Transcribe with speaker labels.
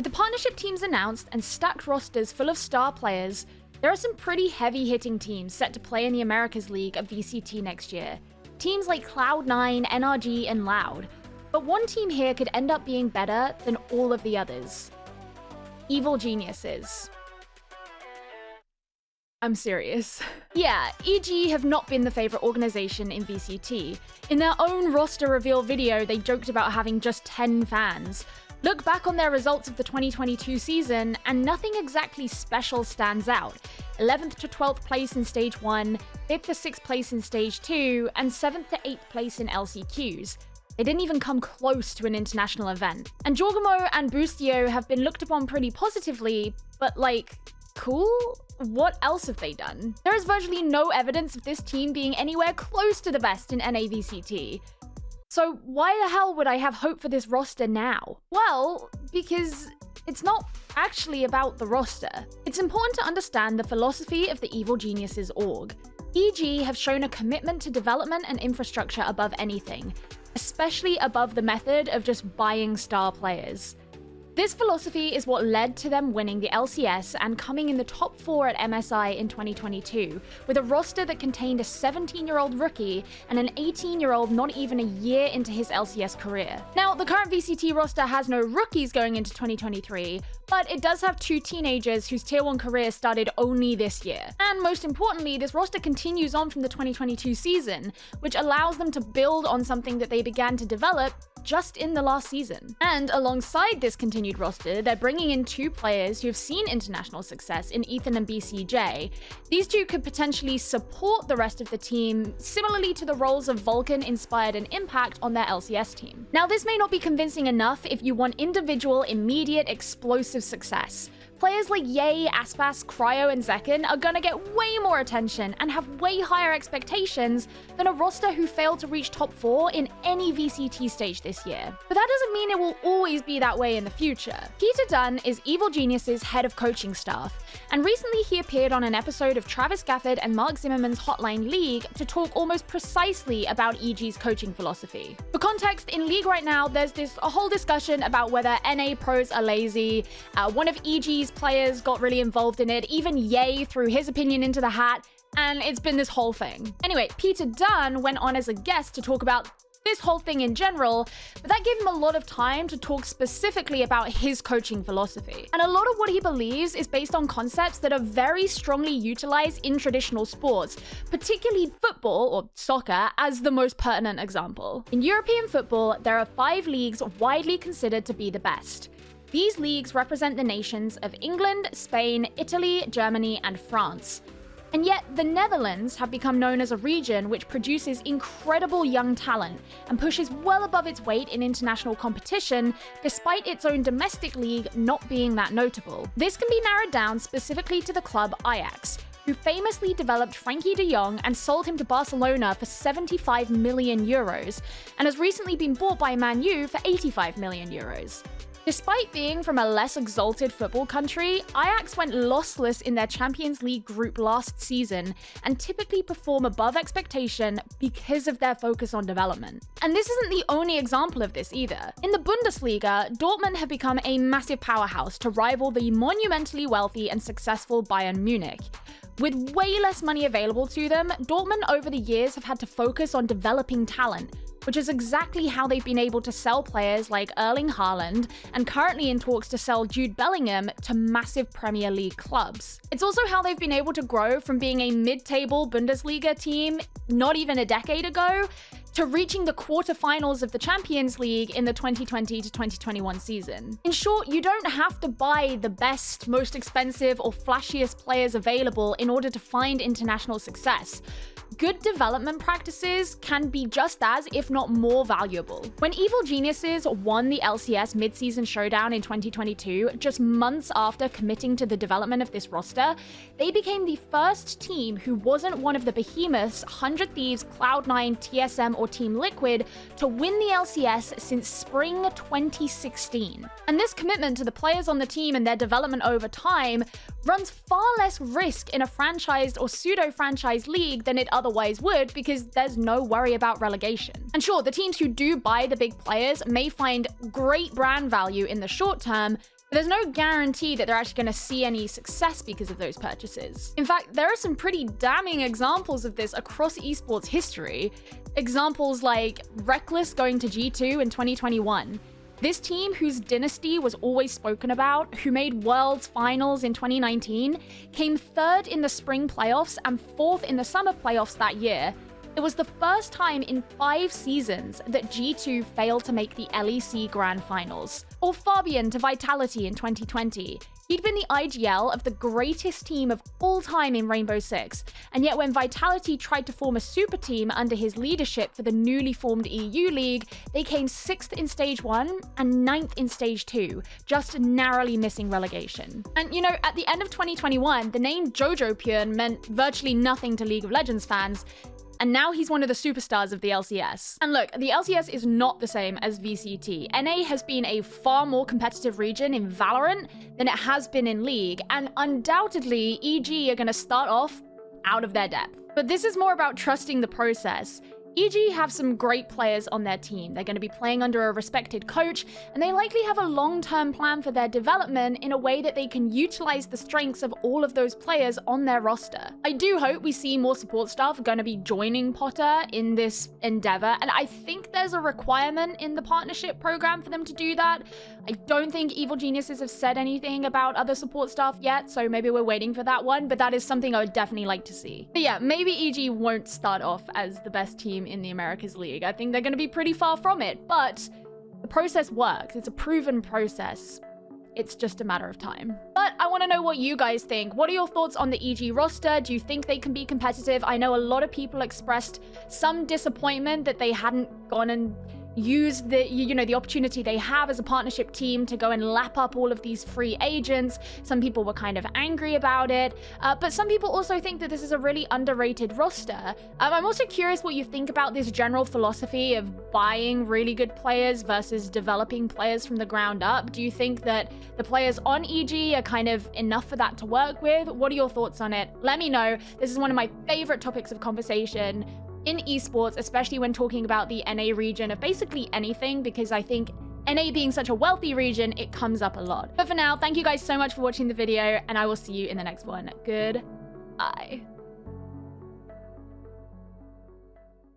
Speaker 1: With the partnership teams announced and stacked rosters full of star players, there are some pretty heavy-hitting teams set to play in the Americas League of VCT next year. Teams like Cloud9, NRG, and Loud. But one team here could end up being better than all of the others. Evil Geniuses. I'm serious. Yeah, EG have not been the favorite organization in VCT. In their own roster reveal video, they joked about having just 10 fans. Look back on their results of the 2022 season, and nothing exactly special stands out. 11th to 12th place in Stage 1, 5th to 6th place in Stage 2, and 7th to 8th place in LCQs. They didn't even come close to an international event. And Jorgamo and Boostio have been looked upon pretty positively, but like, cool? What else have they done? There is virtually no evidence of this team being anywhere close to the best in NAVCT. So why the hell would I have hope for this roster now? Well, because it's not actually about the roster. It's important to understand the philosophy of the Evil Geniuses org. EG have shown a commitment to development and infrastructure above anything, especially above the method of just buying star players. This philosophy is what led to them winning the LCS and coming in the top 4 at MSI in 2022, with a roster that contained a 17-year-old rookie and an 18-year-old not even a year into his LCS career. Now, the current VCT roster has no rookies going into 2023, but it does have 2 teenagers whose Tier 1 career started only this year. And most importantly, this roster continues on from the 2022 season, which allows them to build on something that they began to develop just in the last season. And alongside this continued roster, they're bringing in 2 players who have seen international success in Ethan and BCJ. These 2 could potentially support the rest of the team, similarly to the roles of Vulcan, Inspired, and Impact on their LCS team. Now, this may not be convincing enough if you want individual, immediate, explosive success. Players like Ye, Aspas, Cryo, and Zekken are gonna get way more attention and have way higher expectations than a roster who failed to reach top 4 in any VCT stage this year. But that doesn't mean it will always be that way in the future. Peter Dunn is Evil Genius's head of coaching staff, and recently he appeared on an episode of Travis Gafford and Mark Zimmerman's Hotline League to talk almost precisely about EG's coaching philosophy. For context, in League right now, there's a whole discussion about whether NA pros are lazy. One of EG's players got really involved in it, even Ye threw his opinion into the hat, and it's been this whole thing. Anyway, Peter Dunn went on as a guest to talk about this whole thing in general, but that gave him a lot of time to talk specifically about his coaching philosophy. And a lot of what he believes is based on concepts that are very strongly utilized in traditional sports, particularly football, or soccer, as the most pertinent example. In European football, there are 5 leagues widely considered to be the best. These leagues represent the nations of England, Spain, Italy, Germany, and France. And yet, the Netherlands have become known as a region which produces incredible young talent and pushes well above its weight in international competition, despite its own domestic league not being that notable. This can be narrowed down specifically to the club Ajax, who famously developed Frankie de Jong and sold him to Barcelona for 75 million euros, and has recently been bought by Man U for 85 million euros. Despite being from a less exalted football country, Ajax went lossless in their Champions League group last season and typically perform above expectation because of their focus on development. And this isn't the only example of this either. In the Bundesliga, Dortmund have become a massive powerhouse to rival the monumentally wealthy and successful Bayern Munich. With way less money available to them, Dortmund over the years have had to focus on developing talent, which is exactly how they've been able to sell players like Erling Haaland, and currently in talks to sell Jude Bellingham to massive Premier League clubs. It's also how they've been able to grow from being a mid-table Bundesliga team not even a decade ago to reaching the quarterfinals of the Champions League in the 2020 to 2021 season. In short, you don't have to buy the best, most expensive, or flashiest players available in order to find international success. Good development practices can be just as, if not more, valuable. When Evil Geniuses won the LCS mid-season showdown in 2022, just months after committing to the development of this roster, they became the first team who wasn't one of the behemoths 100 Thieves, Cloud9, TSM, or Team Liquid to win the LCS since spring 2016. And this commitment to the players on the team and their development over time runs far less risk in a franchised or pseudo-franchise league than it otherwise would, because there's no worry about relegation. And sure, the teams who do buy the big players may find great brand value in the short term, But there's no guarantee that they're actually going to see any success because of those purchases. In fact, there are some pretty damning examples of this across esports history. Examples like Reckless going to G2 in 2021. This team, whose dynasty was always spoken about, who made Worlds Finals in 2019, came 3rd in the spring playoffs and 4th in the summer playoffs that year. It was the first time in 5 seasons that G2 failed to make the LEC Grand Finals. Or Fabian to Vitality in 2020. He'd been the IGL of the greatest team of all time in Rainbow Six, and yet when Vitality tried to form a super team under his leadership for the newly formed EU League, they came 6th in Stage 1 and 9th in Stage 2, just narrowly missing relegation. And you know, at the end of 2021, the name Jojo Pure meant virtually nothing to League of Legends fans, and now he's one of the superstars of the LCS. And look, the LCS is not the same as VCT. NA has been a far more competitive region in VALORANT than it has been in League, and undoubtedly, EG are gonna start off out of their depth. But this is more about trusting the process. EG have some great players on their team. They're going to be playing under a respected coach, and they likely have a long-term plan for their development in a way that they can utilize the strengths of all of those players on their roster. I do hope we see more support staff going to be joining Potter in this endeavor, and I think there's a requirement in the partnership program for them to do that. I don't think Evil Geniuses have said anything about other support staff yet, so maybe we're waiting for that one, but that is something I would definitely like to see. But yeah, maybe EG won't start off as the best team in the Americas League. I think they're going to be pretty far from it, but the process works. It's a proven process. It's just a matter of time. But I want to know what you guys think. What are your thoughts on the EG roster? Do you think they can be competitive? I know a lot of people expressed some disappointment that they hadn't gone and use the opportunity they have as a partnership team to go and lap up all of these free agents. Some people were kind of angry about it, but some people also think that this is a really underrated roster. I'm also curious what you think about this general philosophy of buying really good players versus developing players from the ground up. Do you think that the players on EG are kind of enough for that to work with? What are your thoughts on it? Let me know. This is one of my favorite topics of conversation in esports, especially when talking about the NA region of basically anything, because I think NA being such a wealthy region, it comes up a lot. But for now, thank you guys so much for watching the video, and I will see you in the next one. Goodbye.